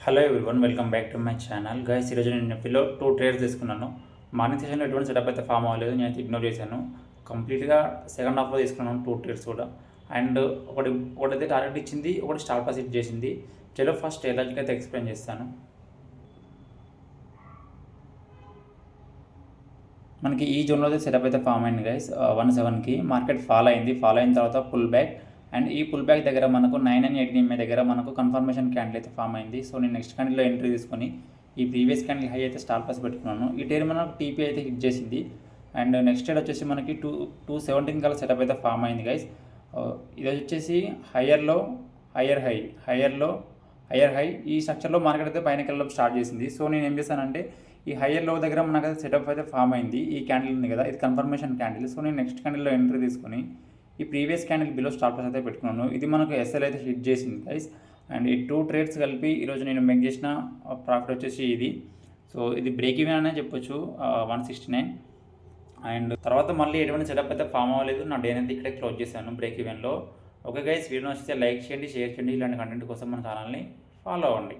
Hello everyone, welcome back to my channel. Guys, ఈరోజు నేను నెఫ్టీలో 2 trades తీసుకున్నాను. మార్నింగ్ సెషన్లో ఎటువంటి సెటప్ అయితే ఫామ్ అవ్వలేదు, నేనైతే ఇగ్నోర్ చేశాను. కంప్లీట్గా సెకండ్ హాఫ్లో తీసుకున్నాను 2 ట్రేడ్స్ కూడా. అండ్ ఒకటైతే టార్గెట్ ఇచ్చింది, ఒకటి స్టాప్ లాస్ హిట్ చేసింది. చలో ఫస్ట్ ఎలాజిక్ అయితే ఎక్స్ప్లెయిన్ చేస్తాను. మనకి ఈ జోన్లో అయితే సెటప్ అయితే ఫామ్ అయింది గైస్. 1.7కి మార్కెట్ ఫాల్ అయిన తర్వాత పుల్ బ్యాక్. అండ్ ఈ పుల్ బ్యాక్ దగ్గర మనకు 9.18 దగ్గర మనకు కన్ఫర్మేషన్ క్యాండిల్ అయితే ఫామ్ అయింది. సో నేను నెక్స్ట్ క్యాండిల్లో ఎంట్రీ తీసుకొని ఈ ప్రీవియస్ క్యాండిల్ హై అయితే స్టాప్ లాస్ పెట్టుకున్నాను. ఈ టైం మనకు టీపీ అయితే హిట్ చేసింది. అండ్ నెక్స్ట్ డేట్ వచ్చేసి మనకి 217 కల్లా సెటప్ అయితే ఫామ్ అయింది గైస్. ఇది వచ్చేసి హయ్యర్ హై. ఈ స్ట్రక్చర్లో మార్కెట్ అయితే పైన వెళ్ళడం స్టార్ట్ చేసింది. సో నేను ఏం చేశానంటే ఈ హయ్యర్ లో దగ్గర మనకైతే సెటప్ అయితే ఫామ్ అయింది. ఈ క్యాండిల్ ఉంది కదా, ఇది కన్ఫర్మేషన్ క్యాండిల్. సో నేను నెక్స్ట్ క్యాండిల్లో ఎంట్రీ తీసుకొని ఈ previous candle below stop loss అయితే పెట్టుకున్నాను. ఇది మనకు ఎస్ఎల్ అయితే హిట్ చేసింది గైస్. అండ్ ఈ 2 ట్రేడ్స్ కలిపి ఈరోజు నేను మేక్ చేసిన ప్రాఫిట్ వచ్చేసి ఇది. సో ఇది బ్రేక్ ఈవెన్ అనే చెప్పొచ్చు, 169. అండ్ తర్వాత మళ్ళీ ఎటువంటి సెటప్ అయితే ఫామ్ అవ్వలేదు. నా డే అయితే ఇక్కడే క్లోజ్ చేశాను బ్రేక్ ఈవెన్లో. ఓకే గైస్, వీడియో నచ్చితే లైక్ చేయండి, షేర్ చేయండి. ఇలాంటి కంటెంట్ కోసం మన ఛానల్ని ఫాలో అవ్వండి.